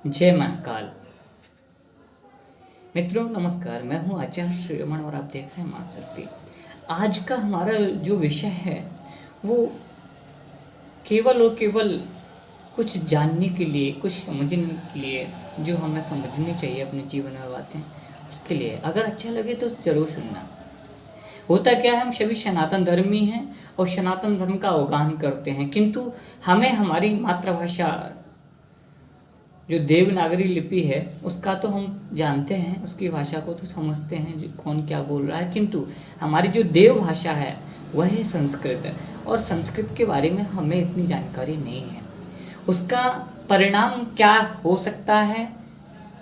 जय महाकाल। मित्रों नमस्कार, मैं हूं आचार्य श्रीरमण और आप देख रहे हैं मां शक्ति। आज का हमारा जो विषय है वो केवल और केवल कुछ जानने के लिए, कुछ समझने के लिए, जो हमें समझनी चाहिए अपने जीवन में बातें, उसके लिए। अगर अच्छा लगे तो जरूर सुनना। होता क्या है, हम सभी सनातन धर्मी हैं और सनातन धर्म का अवगाहन करते हैं, किंतु हमें हमारी मातृभाषा जो देवनागरी लिपि है उसका तो हम जानते हैं, उसकी भाषा को तो समझते हैं जो कौन क्या बोल रहा है, किंतु हमारी जो देव भाषा है वह है संस्कृत। और संस्कृत के बारे में हमें इतनी जानकारी नहीं है। उसका परिणाम क्या हो सकता है,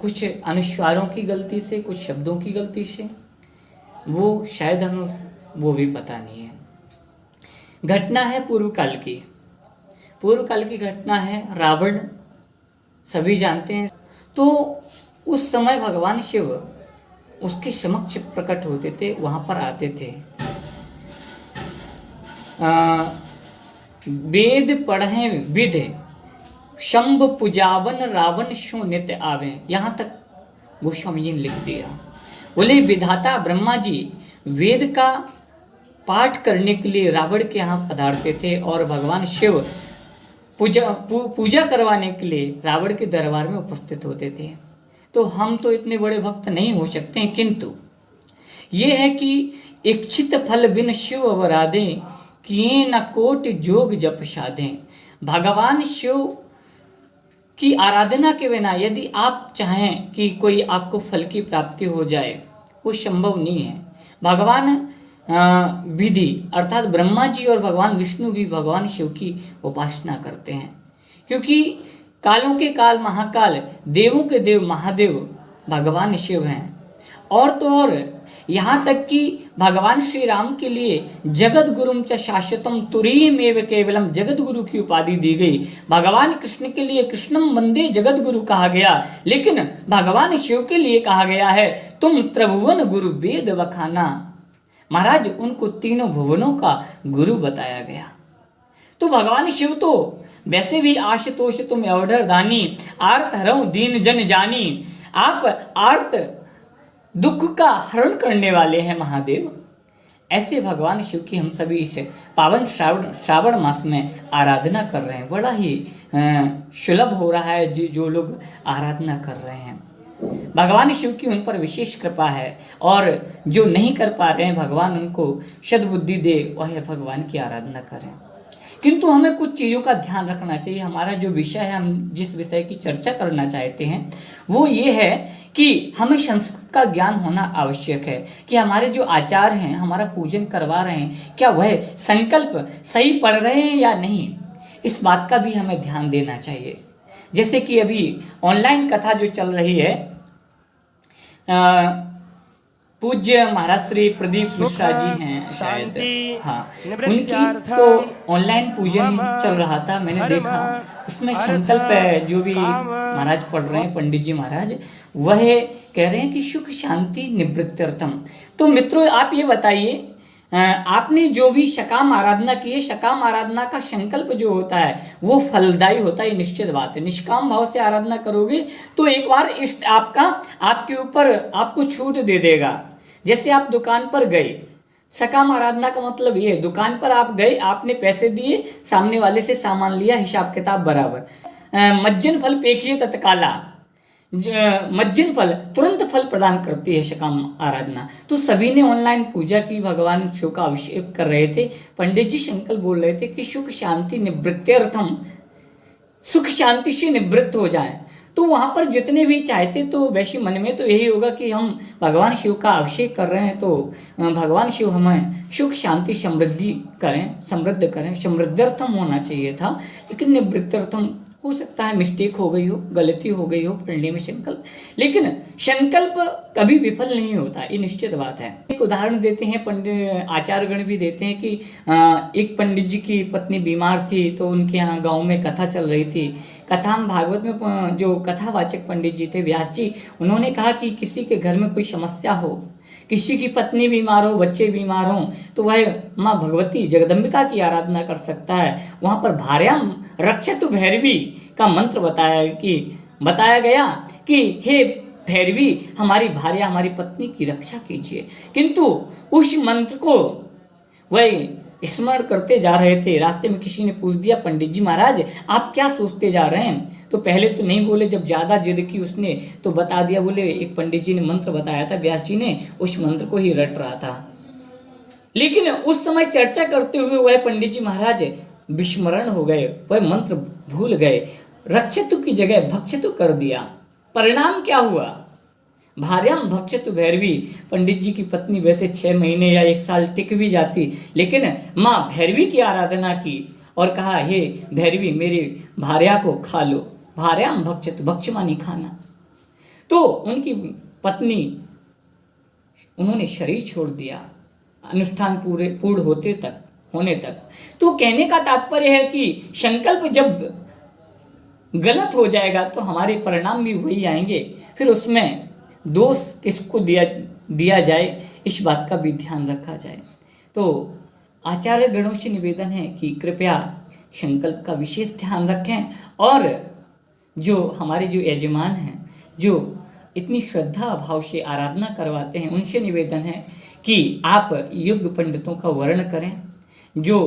कुछ अनुस्वारों की गलती से, कुछ शब्दों की गलती से, वो शायद हमें वो भी पता नहीं है। घटना है पूर्व काल की घटना है। रावण सभी जानते हैं। तो उस समय भगवान शिव उसके समक्ष प्रकट होते थे, वहाँ पर आते थे। वेद पढ़े विद शंभ पुजावन रावण शो नित्य आवे, यहाँ तक गोस्वामी जी ने लिख दिया। बोले विधाता ब्रह्मा जी वेद का पाठ करने के लिए रावण के यहाँ पधारते थे और भगवान शिव पूजा करवाने के लिए रावण के दरबार में उपस्थित होते थे। तो हम तो इतने बड़े भक्त नहीं हो सकते हैं, किंतु ये है कि इच्छित फल बिन शिव अवराधे किए न कोट जोग जप साधे। भगवान शिव की आराधना के बिना यदि आप चाहें कि कोई आपको फल की प्राप्ति हो जाए, वो संभव नहीं है। भगवान विधि अर्थात ब्रह्मा जी और भगवान विष्णु भी भगवान शिव की उपासना करते हैं, क्योंकि कालों के काल महाकाल, देवों के देव महादेव भगवान शिव हैं। और तो और यहाँ तक कि भगवान श्री राम के लिए जगत गुरुम च शाश्वतम तुरीयमेव केवलम जगत गुरु की उपाधि दी गई। भगवान कृष्ण के लिए कृष्णम वंदे जगत गुरु कहा गया, लेकिन भगवान शिव के लिए कहा गया है तुम त्रिभुवन गुरु वेद वखाना। महाराज उनको तीनों भुवनों का गुरु बताया गया। तो भगवान शिव तो वैसे भी आशुतोष तुम अवधर दानी, आर्त हरऊ दीन जन जानी। आप आर्त दुख का हरण करने वाले हैं महादेव। ऐसे भगवान शिव की हम सभी इस पावन श्रावण मास में आराधना कर रहे हैं। बड़ा ही सुलभ हो रहा है जो लोग आराधना कर रहे हैं। भगवान शिव की उन पर विशेष कृपा है, और जो नहीं कर पा रहे हैं भगवान उनको सद्बुद्धि दे, वह भगवान की आराधना करें। किंतु हमें कुछ चीज़ों का ध्यान रखना चाहिए। हमारा जो विषय है, हम जिस विषय की चर्चा करना चाहते हैं वो ये है कि हमें संस्कृत का ज्ञान होना आवश्यक है कि हमारे जो आचार हैं, हमारा पूजन करवा रहे हैं, क्या वह संकल्प सही पढ़ रहे हैं या नहीं, इस बात का भी हमें ध्यान देना चाहिए। जैसे कि अभी ऑनलाइन कथा जो चल रही है, पूज्य महाराज श्री प्रदीप मिश्रा जी हैं शायद, हाँ, उनकी तो ऑनलाइन पूजन चल रहा था। मैंने देखा उसमें संकल्प है जो भी महाराज पढ़ रहे हैं, पंडित जी महाराज, वह कह रहे हैं कि सुख शांति निवृत्त्यर्थम। तो मित्रों आप ये बताइए, आपने जो भी सकाम आराधना की है, सकाम आराधना का संकल्प जो होता है वो फलदायी होता है, ये निश्चित बात है। निष्काम भाव से आराधना करोगे तो एक बार इष्ट आपके ऊपर आपको छूट दे देगा। जैसे आप दुकान पर गए, सकाम आराधना का मतलब ये, दुकान पर आप गए, आपने पैसे दिए, सामने वाले से सामान लिया, हिसाब किताब बराबर। मज्जन फल पेखिए तत्काला, मज्जन फल तुरंत फल प्रदान करती है सकाम आराधना। तो सभी ने ऑनलाइन पूजा की, भगवान शिव का अभिषेक कर रहे थे। पंडित जी संकल्प बोल रहे थे कि सुख शांति निवृत्त्यर्थम, सुख शांति से निवृत्त हो जाए। तो वहाँ पर जितने भी चाहते, तो वैसे मन में तो यही होगा कि हम भगवान शिव का अभिषेक कर रहे हैं, तो भगवान शिव हमें सुख शांति समृद्धि करें, समृद्ध करें। समृद्ध्यर्थम होना चाहिए था, लेकिन निवृत्त्यर्थम हो सकता है मिस्टेक हो गई हो, गलती हो गई हो पढ़ने में संकल्प, लेकिन संकल्प कभी विफल नहीं होता, ये निश्चित बात है। एक उदाहरण देते हैं, पंडित आचार्यगण भी देते हैं कि एक पंडित जी की पत्नी बीमार थी, तो उनके यहाँ गांव में कथा चल रही थी। कथा में भागवत में जो कथावाचक पंडित जी थे व्यास जी, उन्होंने कहा कि किसी के घर में कोई समस्या हो, किसी की पत्नी बीमार हो, बच्चे बीमार हों, तो वह माँ भगवती जगदम्बिका की आराधना कर सकता है। वहाँ पर भार्याम रक्षतु भैरवी का मंत्र बताया है कि बताया गया कि हे भैरवी, हमारी भार्या, हमारी पत्नी की रक्षा कीजिए। किंतु उस मंत्र को वह स्मरण करते जा रहे थे। रास्ते में किसी ने पूछ दिया, पंडित जी महाराज आप क्या सोचते जा रहे हैं? तो पहले तो नहीं बोले, जब ज़्यादा जिद की उसने तो बता दिया। बोले एक पंडित जी ने मंत्र बताया था, व्यास जी ने, उस मंत्र को ही रट रहा था। लेकिन उस समय चर्चा करते हुए वह पंडित जी महाराज विस्मरण हो गए, वह मंत्र भूल गए, रक्षतु की जगह भक्षतु कर दिया। परिणाम क्या हुआ? भार्याम भक्षतु भैरवी। पंडित जी की पत्नी वैसे 6 महीने या 1 साल टिक भी जाती, लेकिन माँ भैरवी की आराधना की और कहा, हे भैरवी मेरी भार्या को खा लो। भार्याम भक्षतु, भक्ष मानी खाना। तो उनकी पत्नी, उन्होंने शरीर छोड़ दिया अनुष्ठान पूर्ण होने तक। तो कहने का तात्पर्य है कि संकल्प जब गलत हो जाएगा तो हमारे परिणाम भी वही आएंगे। फिर उसमें दोष किसको दिया जाए, इस बात का भी ध्यान रखा जाए। तो आचार्य गणों से निवेदन है कि कृपया संकल्प का विशेष ध्यान रखें। और जो हमारे जो यजमान हैं, जो इतनी श्रद्धा भाव से आराधना करवाते हैं, उनसे निवेदन है कि आप युग पंडितों का वर्ण करें। जो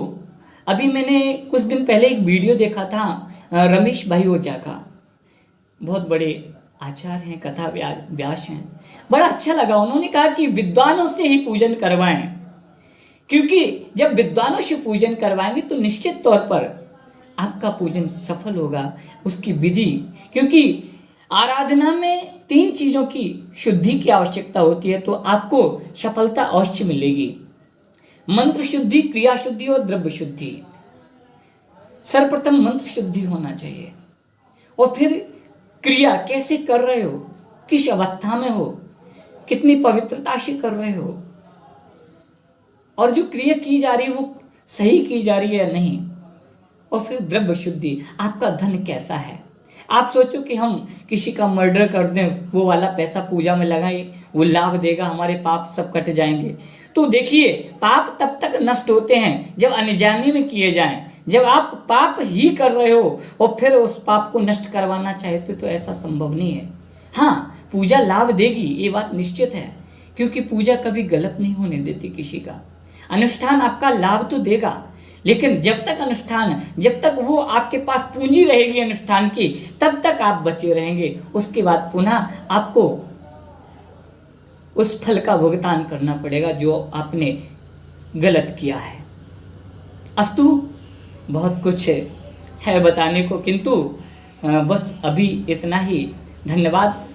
अभी मैंने कुछ दिन पहले एक वीडियो देखा था रमेश भाई ओझा का, बहुत बड़े आचार्य हैं, कथा व्यास हैं, बड़ा अच्छा लगा। उन्होंने कहा कि विद्वानों से ही पूजन करवाएं, क्योंकि जब विद्वानों से पूजन करवाएंगे तो निश्चित तौर पर आपका पूजन सफल होगा। उसकी विधि, क्योंकि आराधना में 3 चीज़ों की शुद्धि की आवश्यकता होती है, तो आपको सफलता अवश्य मिलेगी। मंत्र शुद्धि, क्रिया शुद्धि और द्रव्य शुद्धि। सर्वप्रथम मंत्र शुद्धि होना चाहिए, और फिर क्रिया कैसे कर रहे हो, किस अवस्था में हो, कितनी पवित्रता से कर रहे हो, और जो क्रिया की जा रही है वो सही की जा रही है या नहीं। और फिर द्रव्य शुद्धि, आपका धन कैसा है। आप सोचो कि हम किसी का मर्डर कर दें, वो वाला पैसा पूजा में लगाए, वो लाभ देगा, हमारे पाप सब कट जाएंगे। तो देखिए, पाप तब तक नष्ट होते हैं जब अनजाने में किए जाएं। जब आप पाप ही कर रहे हो और फिर उस पाप को नष्ट करवाना चाहते हो तो ऐसा संभव नहीं है। हाँ, पूजा लाभ देगी, ये बात निश्चित है, क्योंकि पूजा कभी गलत नहीं होने देती किसी का। अनुष्ठान आपका लाभ तो देगा, लेकिन जब तक वो आपके पास पूंजी रहेगी अनुष्ठान की, तब तक आप बचे रहेंगे। उसके बाद पुनः आपको उस फल का भुगतान करना पड़ेगा जो आपने गलत किया है। अस्तु, बहुत कुछ है बताने को, किंतु बस अभी इतना ही। धन्यवाद।